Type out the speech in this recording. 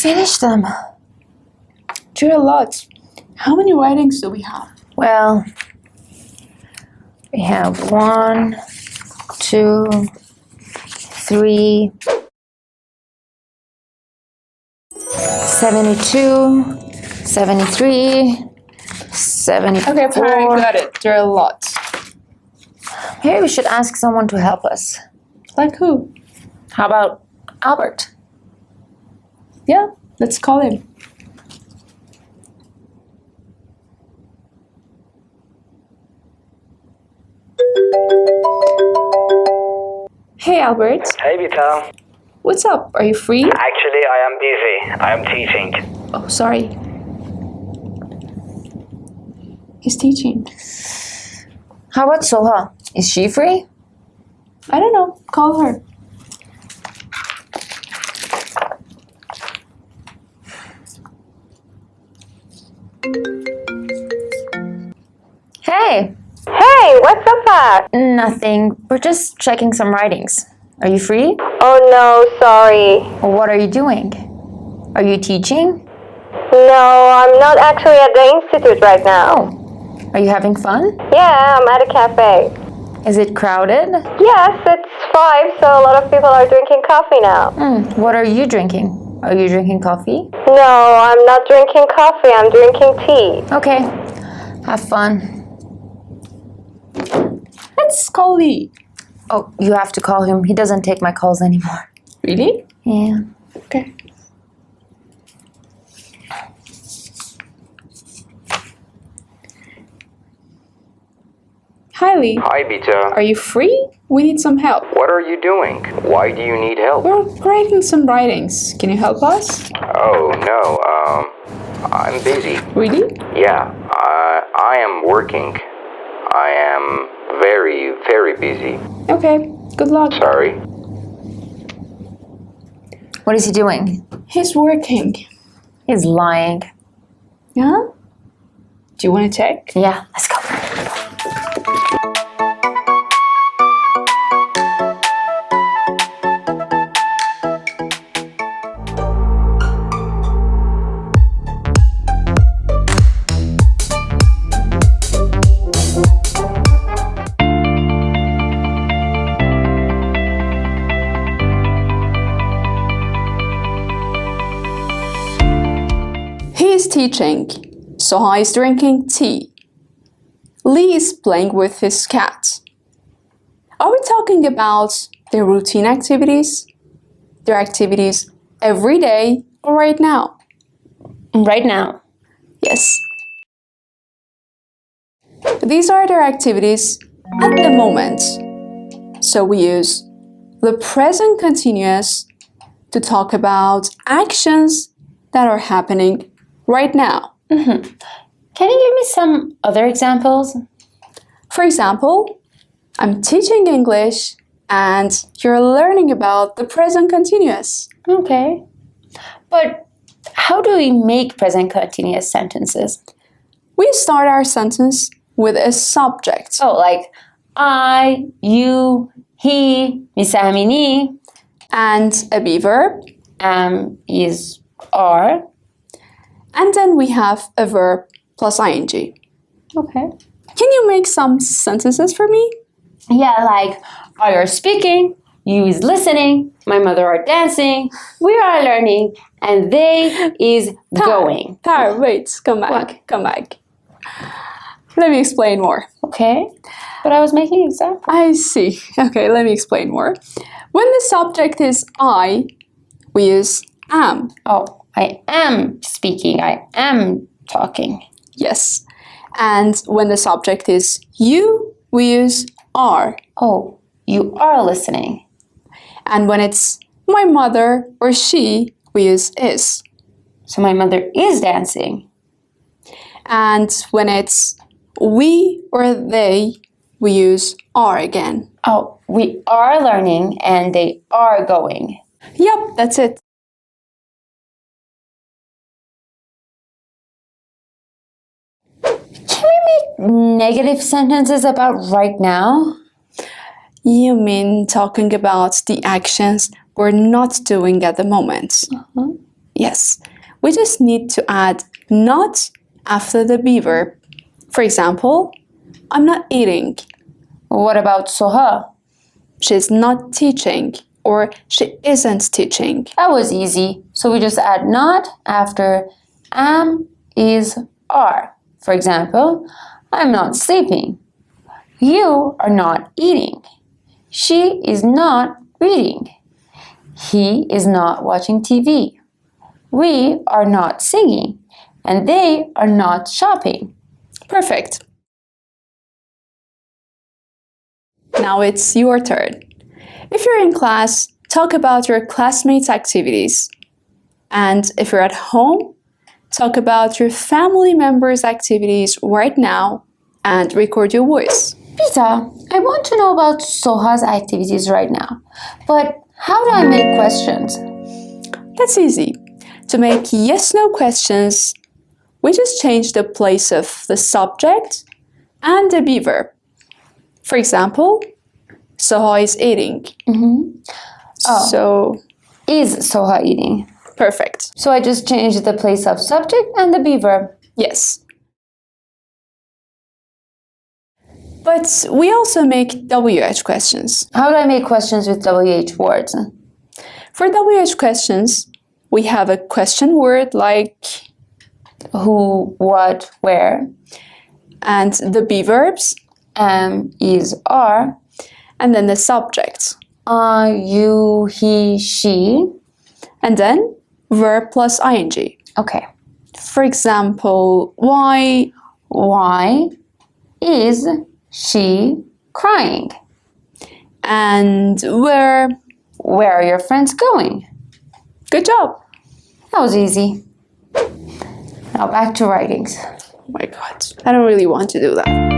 finish them. There are a lot. How many writings do we have? Well, we have 1, 2, 3, 72, 73, 74. Okay, I got it. There are a lot. Maybe we should ask someone to help us. Like who? How about Albert? Yeah, let's call him. Hey, Albert. Hey, Vita. What's up? Are you free? Actually, I am busy. I am teaching. Oh, sorry. He's teaching. How about Soha? Is she free? I don't know. Call her. Hey! Hey, what's up, Pat? Nothing. We're just checking some writings. Are you free? Oh no, sorry. What are you doing? Are you teaching? No, I'm not actually at the institute right now. Oh. Are you having fun? Yeah, I'm at a cafe. Is it crowded? Yes, it's 5, so a lot of people are drinking coffee now. What are you drinking? Are you drinking coffee? No, I'm not drinking coffee, I'm drinking tea. Okay. Have fun. Let's call Lee. Oh, you have to call him. He doesn't take my calls anymore. Really? Yeah. Okay. Hi, Lee. Hi, Vita. Are you free? We need some help. What are you doing? Why do you need help? We're writing some writings. Can you help us? Oh, no. I'm busy. Really? Yeah, I am working. I am very, very busy. Okay. Good luck. Sorry. What is he doing? He's working. He's lying. Yeah? Do you want to check? Yeah, let's go. He is teaching. Soha is drinking tea. Lee is playing with his cat. Are we talking about their routine activities? Their activities every day or right now? Right now. Yes. These are their activities at the moment. So we use the present continuous to talk about actions that are happening right now. Can you give me some other examples? For example, I'm teaching English and you're learning about the present continuous. Okay. But how do we make present continuous sentences? We start our sentence with a subject. Oh, like I, you, he, misamini, And a be verb. am, is, are. And then we have a verb plus ing. Okay. Can you make some sentences for me? Yeah, like I are speaking, you is listening, my mother are dancing, we are learning, and they is going. Tara, wait, come back. What? Come back. Let me explain more. Okay. But I was making examples. I see. Okay, let me explain more. When the subject is I, we use am. Oh, I am speaking, I am talking. Yes. And when the subject is you, we use are. Oh, you are listening. And when it's my mother or she, we use is. So my mother is dancing. And when it's we or they, we use are again. Oh, we are learning and they are going. Yep, that's it. Can we make negative sentences about right now? You mean talking about the actions we're not doing at the moment? Yes, we just need to add not after the be verb. For example, I'm not eating. What about Soha? She's not teaching, or she isn't teaching. That was easy. So we just add not after am, is, are. For example, I'm not sleeping. You are not eating. She is not reading. He is not watching TV. We are not singing. And they are not shopping. Perfect. Now it's your turn. If you're in class, talk about your classmates' activities. And if you're at home, talk about your family members' activities right now and record your voice. Peter, I want to know about Soha's activities right now. But how do I make questions? That's easy. To make yes-no questions, we just change the place of the subject and the be verb. For example, Soha is eating. So, Is Soha eating? perfect. So I just changed the place of subject and the be verb. Yes. But we also make WH questions. How do I make questions with WH words? For WH questions, we have a question word like Who, what, where, and the be verbs, am, is, are, and then the subject, you, he, she. and then verb plus ing. Okay. For example, why is she crying? and where. Where are your friends going? Good job. That was easy. Now back to writings. Oh my God, I don't really want to do that.